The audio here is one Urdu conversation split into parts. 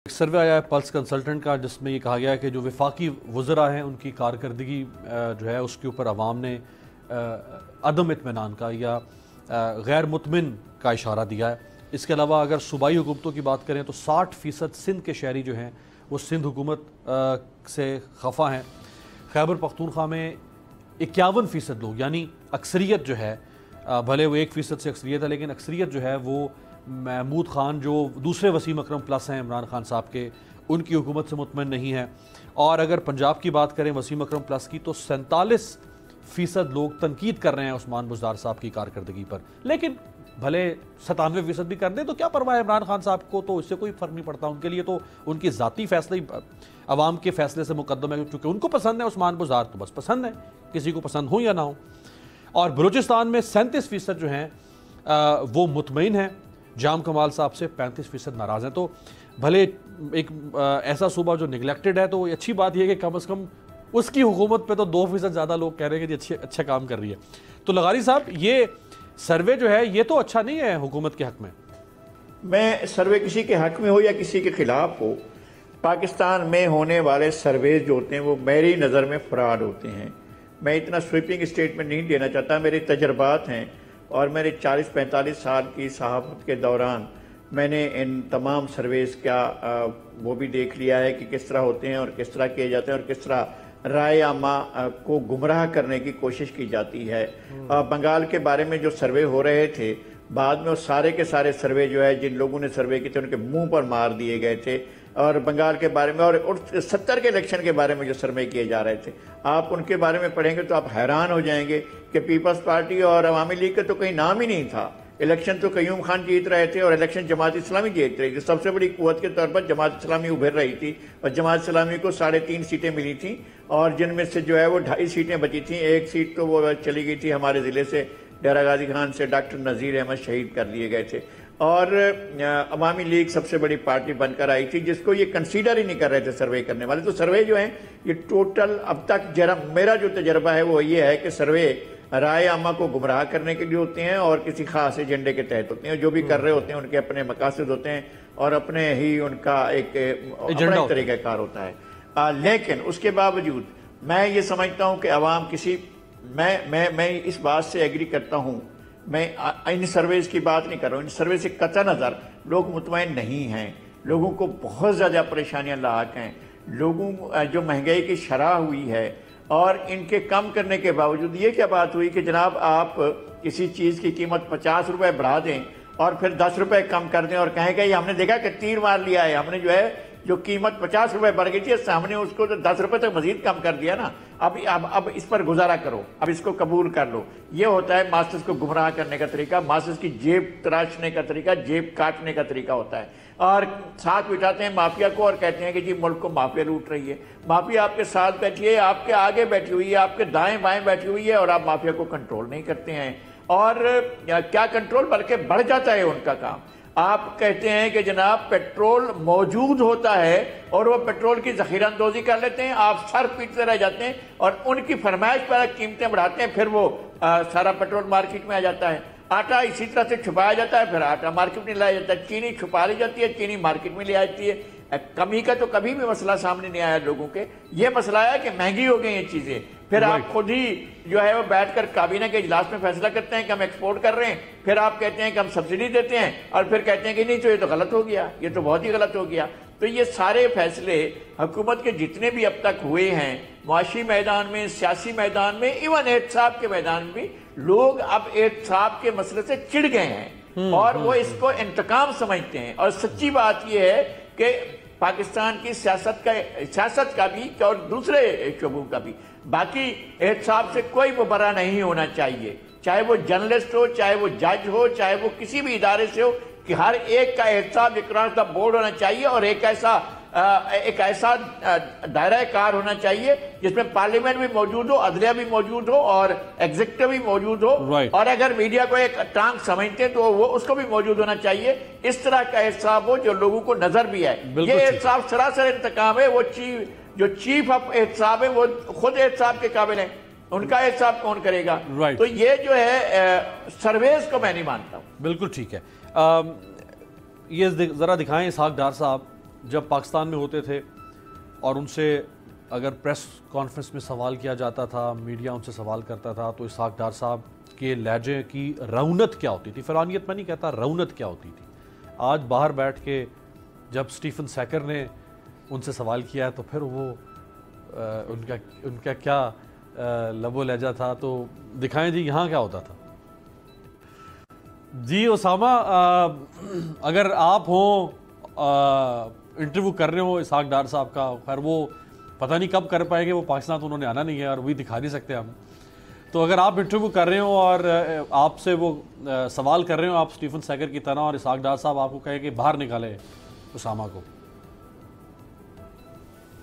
ایک سروے آیا ہے پلس کنسلٹنٹ کا، جس میں یہ کہا گیا ہے کہ جو وفاقی وزراء ہیں ان کی کارکردگی جو ہے اس کے اوپر عوام نے عدم اطمینان کا یا غیر مطمئن کا اشارہ دیا ہے۔ اس کے علاوہ اگر صوبائی حکومتوں کی بات کریں تو 60% سندھ کے شہری جو ہیں وہ سندھ حکومت سے خفا ہیں۔ خیبر پختونخوا میں 51% لوگ یعنی اکثریت جو ہے، بھلے وہ 1% سے اکثریت ہے لیکن اکثریت جو ہے وہ محمود خان جو دوسرے وسیم اکرم پلس ہیں عمران خان صاحب کے، ان کی حکومت سے مطمئن نہیں ہے۔ اور اگر پنجاب کی بات کریں وسیم اکرم پلس کی تو 47% لوگ تنقید کر رہے ہیں عثمان بزدار صاحب کی کارکردگی پر، لیکن بھلے 97% بھی کر دیں تو کیا پرواہ ہے عمران خان صاحب کو، تو اس سے کوئی فرق نہیں پڑتا، ان کے لیے تو ان کی ذاتی فیصلے عوام کے فیصلے سے مقدم ہے، کیونکہ ان کو پسند ہے عثمان بزدار تو بس پسند ہے، کسی کو پسند ہو یا نہ ہو۔ اور بلوچستان میں 37% جو ہیں وہ مطمئن ہیں جام کمال صاحب سے، 35% ناراض ہیں۔ تو بھلے ایک ایسا صوبہ جو نگلیکٹڈ ہے تو اچھی بات یہ ہے کہ کم از کم اس کی حکومت پہ تو 2% زیادہ لوگ کہہ رہے ہیں کہ اچھا کام کر رہی ہے۔ تو لغاری صاحب یہ سروے جو ہے یہ تو اچھا نہیں ہے حکومت کے حق میں سروے کسی کے حق میں ہو یا کسی کے خلاف ہو، پاکستان میں ہونے والے سرویز جو ہوتے ہیں وہ میری نظر میں فراڈ ہوتے ہیں۔ میں اتنا سویپنگ اسٹیٹمنٹ نہیں دینا چاہتا، میرے تجربات ہیں اور میرے 40-45 سال کی صحافت کے دوران میں نے ان تمام سرویز کا وہ بھی دیکھ لیا ہے کہ کس طرح ہوتے ہیں اور کس طرح کیے جاتے ہیں اور کس طرح رائے عامہ کو گمراہ کرنے کی کوشش کی جاتی ہے۔ بنگال کے بارے میں جو سروے ہو رہے تھے، بعد میں وہ سارے کے سارے سروے جو ہے جن لوگوں نے سروے کیے تھے ان کے منہ پر مار دیے گئے تھے، اور بنگال کے بارے میں اور 70 کے الیکشن کے بارے میں جو سروے کیے جا رہے تھے، آپ ان کے بارے میں پڑھیں گے تو آپ حیران ہو جائیں گے کہ پیپلز پارٹی اور عوامی لیگ کا تو کہیں نام ہی نہیں تھا۔ الیکشن تو قیوم خان جیت رہے تھے اور الیکشن جماعت اسلامی جیت رہی تھی، سب سے بڑی قوت کے طور پر جماعت اسلامی ابھر رہی تھی اور جماعت اسلامی کو 3.5 سیٹیں ملی تھیں، اور جن میں سے جو ہے وہ 2.5 سیٹیں بچی تھیں، ایک سیٹ تو وہ چلی گئی تھی ہمارے ضلع سے، ڈیرہ غازی خان سے ڈاکٹر نذیر احمد شہید کر لیے گئے تھے، اور عوامی لیگ سب سے بڑی پارٹی بن کر آئی تھی، جس کو یہ کنسیڈر ہی نہیں کر رہے تھے سروے کرنے والے۔ تو سروے جو ہیں یہ ٹوٹل اب تک میرا جو تجربہ ہے وہ یہ ہے کہ سروے رائے عامہ کو گمراہ کرنے کے لیے ہوتے ہیں اور کسی خاص ایجنڈے کے تحت ہوتے ہیں، جو بھی کر رہے ہوتے ہیں ان کے اپنے مقاصد ہوتے ہیں اور اپنے ہی ان کا ایک اپنا طریقہ کار ہوتا ہے۔ لیکن اس کے باوجود میں یہ سمجھتا ہوں کہ عوام میں اس بات سے ایگری کرتا ہوں، میں ان سرویز کی بات نہیں کر رہا ہوں، ان سرویز سے قطع نظر لوگ مطمئن نہیں ہیں، لوگوں کو بہت زیادہ پریشانیاں لاحق ہیں، لوگوں جو مہنگائی کی شرح ہوئی ہے اور ان کے کم کرنے کے باوجود یہ کیا بات ہوئی کہ جناب آپ کسی چیز کی قیمت 50 روپے بڑھا دیں اور پھر 10 روپے کم کر دیں اور کہیں کہ یہ ہم نے دیکھا کہ تیر مار لیا ہے، ہم نے جو قیمت 50 روپے بڑھ گئی تھی ہم نے اس کو 10 روپے تک مزید کم کر دیا نا، اب اس پر گزارا کرو، اب اس کو قبول کر لو۔ یہ ہوتا ہے ماسٹرز کو گمراہ کرنے کا طریقہ، ماسٹرز کی جیب تراشنے کا طریقہ، جیب کاٹنے کا طریقہ ہوتا ہے، اور ساتھ بٹھاتے ہیں مافیا کو اور کہتے ہیں کہ جی ملک کو مافیا لوٹ رہی ہے۔ مافیا آپ کے ساتھ بیٹھی ہے، آپ کے آگے بیٹھی ہوئی ہے، آپ کے دائیں بائیں بیٹھی ہوئی ہے، اور آپ مافیا کو کنٹرول نہیں کرتے ہیں، اور کیا کنٹرول بلکہ بڑھ جاتا ہے ان کا کام۔ آپ کہتے ہیں کہ جناب پیٹرول موجود ہوتا ہے اور وہ پیٹرول کی ذخیرہ اندوزی کر لیتے ہیں، آپ سر پیٹتے رہ جاتے ہیں اور ان کی فرمائش پر قیمتیں بڑھاتے ہیں، پھر وہ سارا پیٹرول مارکیٹ میں آ جاتا ہے۔ آٹا اسی طرح سے چھپایا جاتا ہے، پھر آٹا مارکیٹ میں لایا جاتا ہے، چینی چھپا لی جاتی ہے، چینی مارکیٹ میں لے آتی ہے۔ کمی کا تو کبھی بھی مسئلہ سامنے نہیں آیا لوگوں کے، یہ مسئلہ آیا کہ مہنگی ہو گئی یہ چیزیں، پھر آپ خود ہی جو ہے وہ بیٹھ کر کابینہ کے اجلاس میں فیصلہ کرتے ہیں کہ ہم ایکسپورٹ کر رہے ہیں، پھر آپ کہتے ہیں کہ ہم سبسڈی دیتے ہیں، اور پھر کہتے ہیں کہ نہیں تو یہ تو غلط ہو گیا، یہ تو بہت ہی غلط ہو گیا۔ تو یہ سارے فیصلے حکومت کے جتنے بھی اب تک ہوئے ہیں، معاشی میدان میں، سیاسی میدان میں، ایون احتساب کے میدان میں بھی، لوگ اب احتساب کے مسئلے سے چڑ گئے ہیں اور وہ اس کو انتقام سمجھتے ہیں۔ اور سچی بات یہ ہے کہ پاکستان کی سیاست کا بھی اور دوسرے شعبوں کا بھی، باقی احتساب سے کوئی مبرہ نہیں ہونا چاہیے، چاہے وہ جرنلسٹ ہو، چاہے وہ جج ہو، چاہے وہ کسی بھی ادارے سے ہو، کہ ہر ایک کا احتساب اکراس کا بورڈ ہونا چاہیے اور ایک ایسا دائرہ کار ہونا چاہیے جس میں پارلیمنٹ بھی موجود ہو، عدلیہ بھی موجود ہو اور ایگزیکٹو بھی موجود ہو، اور اگر میڈیا کو ایک ٹانک سمجھتے ہیں تو وہ اس کو بھی موجود ہونا چاہیے۔ اس طرح کا احتساب ہو جو لوگوں کو نظر بھی ہے۔ یہ احتساب سراسر انتقام ہے، وہ جو چیف آف احتساب ہے وہ خود احتساب کے قابل ہیں، ان کا احتساب کون کرے گا؟ تو یہ جو ہے سرویز کو میں نہیں مانتا ہوں۔ بالکل ٹھیک ہے۔ یہ ذرا دکھائیں اسحاق ڈار صاحب جب پاکستان میں ہوتے تھے اور ان سے اگر پریس کانفرنس میں سوال کیا جاتا تھا، میڈیا ان سے سوال کرتا تھا، تو اسحاق ڈار صاحب کے لہجے کی رونت کیا ہوتی تھی، فرانیت میں نہیں کہتا، رونت کیا ہوتی تھی. آج باہر بیٹھ کے جب اسٹیفن سیکر نے ان سے سوال کیا ہے تو پھر وہ ان کا کیا لب و لہجہ تھا. تو دکھائیں جی یہاں کیا ہوتا تھا. جی اسامہ، اگر آپ ہوں انٹرویو کر رہے ہو اسحاق ڈار صاحب کا، خیر وہ پتہ نہیں کب کر پائیں گے، وہ پاکستان تو انہوں نے آنا نہیں ہے اور وہی دکھا نہیں سکتے ہم. تو اگر آپ انٹرویو کر رہے ہو اور آپ سے وہ سوال کر رہے ہو آپ اسٹیفن سیکر کی طرح، اور اسحاق ڈار صاحب آپ کو کہے کہ باہر نکالے اسامہ کو.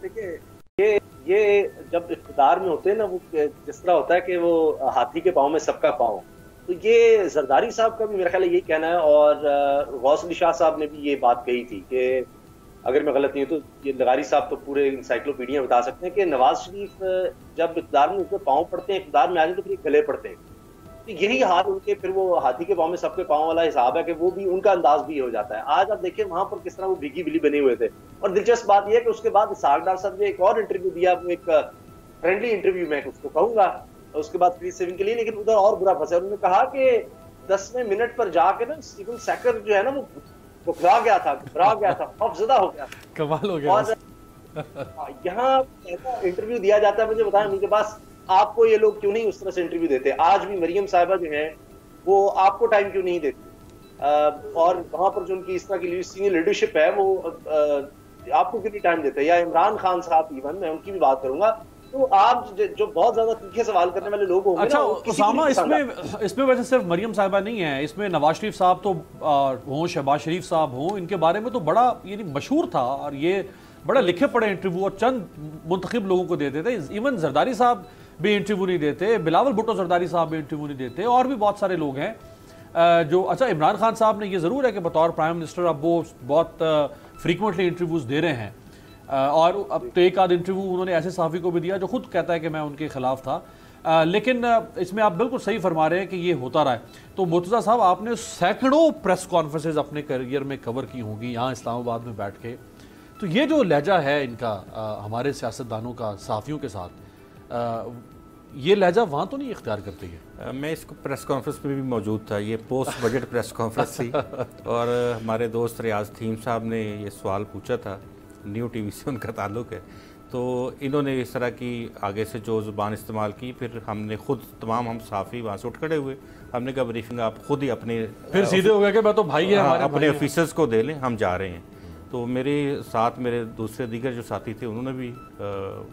دیکھیے یہ جب اقتدار میں ہوتے ہیں نا، وہ جس طرح ہوتا ہے کہ وہ ہاتھی کے پاؤں میں سب کا پاؤں. تو یہ زرداری صاحب کا بھی میرا خیال ہے یہی کہنا ہے، اور غوث علی شاہ صاحب نے بھی یہ بات کہی تھی کہ اگر میں غلط نہیں ہوں تو یہ لغاری صاحب تو پورے انسائکلوپیڈیا بتا سکتے ہیں کہ نواز شریف جب اقتدار میں ان کے پاؤں پڑتے ہیں، اقتدار میں آ جائیں تو پھر یہ گلے پڑتے ہیں. تو یہی حال ان کے، پھر وہ ہاتھی کے پاؤں میں سب کے پاؤں والا حساب ہے کہ وہ بھی ان کا انداز بھی ہو جاتا ہے. آج آپ دیکھیں وہاں پر کس طرح وہ بھیگی بلی بنے ہوئے تھے. اور دلچسپ بات یہ ہے کہ اس کے بعد اسحاق ڈار صاحب نے ایک اور انٹرویو دیا، وہ ایک فرینڈلی انٹرویو میں اس کو کہوں گا، اس کے بعد فری سیونگ کے لیے، لیکن ادھر اور برا پھنسا. انہوں نے کہا کہ 10ویں منٹ پر جا کے نا اسٹیفن سیکر جو ہے نا وہ گھبرا گیا تھا، خوفزدہ ہو گیا. کمال ہو گیا. اور یہاں انٹرویو دیا جاتا ہے، مجھے بتائیں ان کے پاس آپ کو یہ لوگ کیوں نہیں اس طرح سے انٹرویو دیتے؟ آج بھی مریم صاحبہ جو ہیں وہ آپ کو ٹائم کیوں نہیں دیتی؟ اور وہاں پر جو ان کی اس طرح کی سینئر لیڈرشپ ہے وہ آپ کو کیوں نہیں ٹائم دیتے؟ یا عمران خان صاحب، ایون میں ان کی بھی بات کروں گا. تو آپ جو بہت زیادہ تیکھے سوال کرنے والے لوگ ہوں گے. اچھا اسامہ، اس میں ویسے صرف مریم صاحبہ نہیں ہے، اس میں نواز شریف صاحب تو ہوں، شہباز شریف صاحب ہوں، ان کے بارے میں تو بڑا یعنی مشہور تھا اور یہ بڑا لکھے پڑے انٹرویو اور چند منتخب لوگوں کو دیتے تھے. ایون زرداری صاحب بھی انٹرویو نہیں دیتے، بلاول بھٹو زرداری صاحب بھی انٹرویو نہیں دیتے، اور بھی بہت سارے لوگ ہیں جو. اچھا عمران خان صاحب نے یہ ضرور ہے کہ بطور پرائم منسٹر اب وہ بہت فریکوینٹلی انٹرویوز دے رہے ہیں، اور اب تو ایک آدھ انٹرویو انہوں نے ایسے صحافی کو بھی دیا جو خود کہتا ہے کہ میں ان کے خلاف تھا. لیکن اس میں آپ بالکل صحیح فرما رہے ہیں کہ یہ ہوتا رہا ہے. تو مرتضیٰ صاحب، آپ نے سینکڑوں پریس کانفرنسز اپنے کیریئر میں کور کی ہوں گی یہاں اسلام آباد میں بیٹھ کے. تو یہ جو لہجہ ہے ان کا ہمارے سیاستدانوں کا صحافیوں کے ساتھ، یہ لہجہ وہاں تو نہیں اختیار کرتی ہے؟ میں اس کو پریس کانفرنس میں بھی موجود تھا، یہ پوسٹ بجٹ پریس کانفرنس تھی، اور ہمارے دوست ریاض تھیم صاحب نے یہ سوال پوچھا تھا، نیو ٹی وی سے ان کا تعلق ہے. تو انہوں نے اس طرح کی آگے سے جو زبان استعمال کی، پھر ہم نے خود ہم صحافی وہاں سے اٹھ کھڑے ہوئے. ہم نے کہا بریفنگ آپ خود ہی اپنے پھر سیدھے ہو گیا کہ میں تو بھائی ہے اپنے آفیسرز کو دے لیں، ہم جا رہے ہیں. تو میرے ساتھ میرے دوسرے دیگر جو ساتھی تھے انہوں نے بھی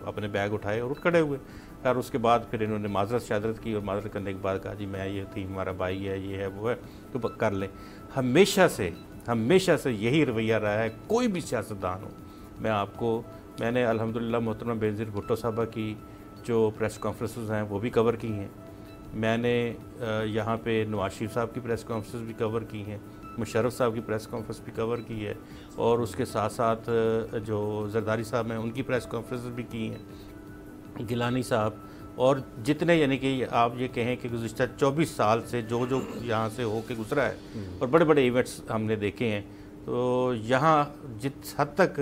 اپنے بیگ اٹھائے اور اٹھ کھڑے ہوئے. اور اس کے بعد پھر انہوں نے معذرت شہادت کی، اور معذرت کرنے کے بعد کہا جی میں یہ تھی، ہمارا بھائی ہے، یہ ہے وہ ہے، تو کر لیں. ہمیشہ سے یہی رویہ رہا ہے، کوئی بھی سیاستدان ہو. میں نے الحمدللہ محترمہ بینظیر بھٹو صاحبہ کی جو پریس کانفرنسز ہیں وہ بھی کور کی ہیں. میں نے یہاں پہ نواز شریف صاحب کی پریس کانفرنس بھی کور کی ہیں، مشرف صاحب کی پریس کانفرنس بھی کور کی ہے، اور اس کے ساتھ ساتھ جو زرداری صاحب ہیں ان کی پریس کانفرنس بھی کی ہیں، گیلانی صاحب، اور جتنے یعنی کہ آپ یہ کہیں کہ گزشتہ 24 سال سے جو یہاں سے ہو کے گزرا ہے، اور بڑے بڑے ایونٹس ہم نے دیکھے ہیں. تو یہاں جس حد تک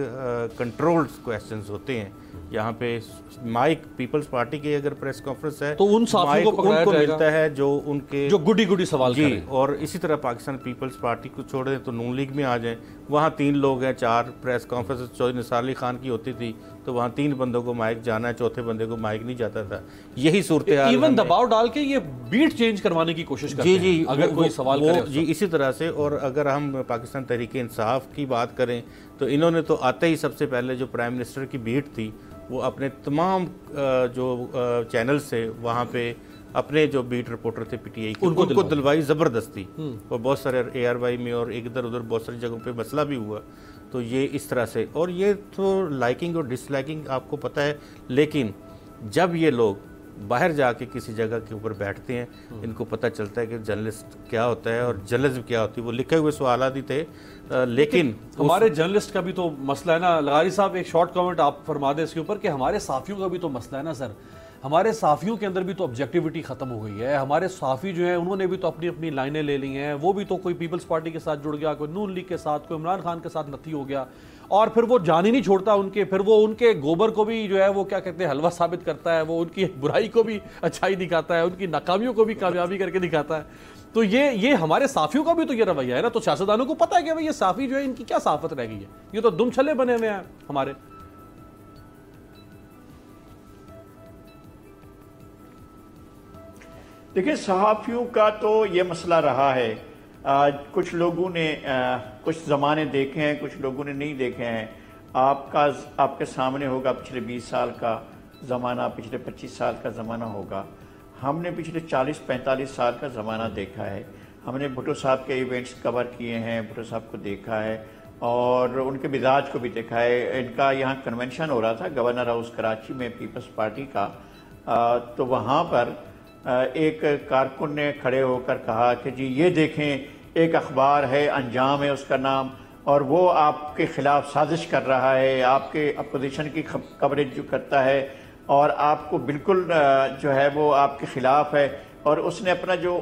کنٹرولڈ کویسچنز ہوتے ہیں، یہاں پہ مائک پیپلز پارٹی کی اگر پریس کانفرنس ہے تو ان صحافیوں کو پکڑایا جائے گا ملتا ہے جو ان کے جو گڈی سوال کریں. جی، اور اسی طرح پاکستان پیپلز پارٹی کو چھوڑ دیں تو نون لیگ میں آ جائیں، وہاں 3 لوگ ہیں، 4 پریس کانفرنس چودھری نثار علی خان کی ہوتی تھی تو وہاں 3 بندوں کو مائک جانا ہے، چوتھے بندے کو مائک نہیں جاتا تھا. یہی صورتحال ایون دباؤ ڈال کے یہ بیٹ چینج کروانے کی کوشش کرتے ہیں اگر کوئی سوال کرے. جی اسی طرح سے. اور اگر ہم پاکستان تحریک انصاف کی بات کریں تو انہوں نے تو آتے ہی سب سے پہلے جو پرائم منسٹر کی بیٹ تھی وہ اپنے تمام جو چینل سے وہاں پہ اپنے جو بیٹ رپورٹر تھے پی ٹی آئی ان کو دلوائی زبردستی. اور بہت سارے اے آر وائی میں اور ادھر ادھر بہت ساری جگہوں پہ مسئلہ بھی ہوا. تو یہ اس طرح سے، اور یہ تو لائکنگ اور ڈس لائکنگ آپ کو پتہ ہے، لیکن جب یہ لوگ باہر جا کے کسی جگہ کے اوپر بیٹھتے ہیں ان کو پتہ چلتا ہے کہ جرنلسٹ کیا ہوتا ہے اور جرنلزم کیا ہوتی ہے. وہ لکھے ہوئے سوالات ہی تھے، لیکن ہمارے جرنلسٹ کا بھی تو مسئلہ ہے نا. لغاری صاحب ایک شارٹ کامنٹ آپ فرما دیں اس کے اوپر کہ ہمارے صحافیوں کا بھی تو مسئلہ ہے نا سر. ہمارے صحافیوں کے اندر بھی تو آبجیکٹیوٹی ختم ہو گئی ہے. ہمارے صحافی جو ہیں انہوں نے بھی تو اپنی اپنی لائنیں لے لی ہیں. وہ بھی تو کوئی پیپلز پارٹی کے ساتھ جڑ گیا، کوئی نون لیگ کے ساتھ، کوئی عمران خان کے ساتھ نتھی ہو گیا. اور پھر وہ جان ہی نہیں چھوڑتا ان کے، پھر وہ ان کے گوبر کو بھی جو ہے وہ کیا کہتے ہیں حلوہ ثابت کرتا ہے، وہ ان کی برائی کو بھی اچھائی دکھاتا ہے، ان کی ناکامیوں کو بھی کامیابی کر کے دکھاتا ہے. تو یہ ہمارے صحافیوں کا بھی تو یہ رویہ ہے نا. تو سیاستدانوں کو پتہ ہے کہ یہ صحافی جو ہے ان کی کیا صحافت رہ گئی ہے، یہ تو دم چھلے بنے ہوئے ہیں ہمارے. دیکھیں صحافیوں کا تو یہ مسئلہ رہا ہے. کچھ لوگوں نے کچھ زمانے دیکھے ہیں، کچھ لوگوں نے نہیں دیکھے ہیں. آپ کے سامنے ہوگا پچھلے 20 سال کا زمانہ، پچھلے 25 سال کا زمانہ ہوگا. ہم نے پچھلے 40-45 سال کا زمانہ دیکھا ہے. ہم نے بھٹو صاحب کے ایونٹس کور کیے ہیں، بھٹو صاحب کو دیکھا ہے اور ان کے مزاج کو بھی دیکھا ہے. ان کا یہاں کنونشن ہو رہا تھا گورنر ہاؤس کراچی میں پیپلز پارٹی کا، تو وہاں پر ایک کارکن نے کھڑے ہو کر کہا کہ جی یہ دیکھیں ایک اخبار ہے، انجام ہے اس کا نام، اور وہ آپ کے خلاف سازش کر رہا ہے، آپ کے اپوزیشن کی کوریج جو کرتا ہے اور آپ کو بالکل جو ہے وہ آپ کے خلاف ہے. اور اس نے اپنا جو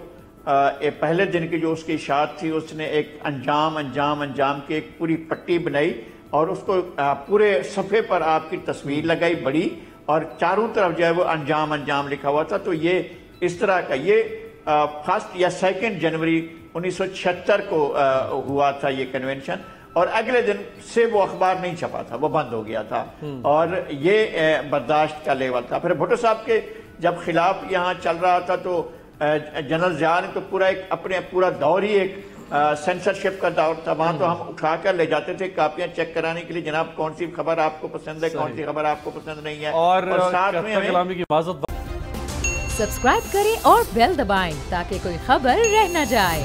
پہلے دن کی جو اس کی اشاعت تھی، اس نے ایک انجام کی ایک پوری پٹی بنائی اور اس کو پورے صفحے پر آپ کی تصویر لگائی بڑی، اور چاروں طرف جو ہے وہ انجام لکھا ہوا تھا. تو یہ اس طرح کا یہ 1 یا 2 جنوری 1976 کو ہوا تھا یہ کنونشن، اور اگلے دن سے وہ اخبار نہیں چھپا تھا، وہ بند ہو گیا تھا. اور یہ برداشت کا لیول تھا. پھر بھٹو صاحب کے جب خلاف یہاں چل رہا تھا تو جنرل ضیاء نے تو پورا دور ہی ایک سینسرشپ کا دور تھا. وہاں تو ہم اٹھا کر لے جاتے تھے کاپیاں چیک کرانے کے لیے، جناب کون سی خبر آپ کو پسند ہے، کون سی خبر آپ کو پسند نہیں ہے. اور ساتھ میں کلامی کی اجازت. سبسکرائب کریں اور بیل دبائیں تاکہ کوئی خبر رہ نہ جائے.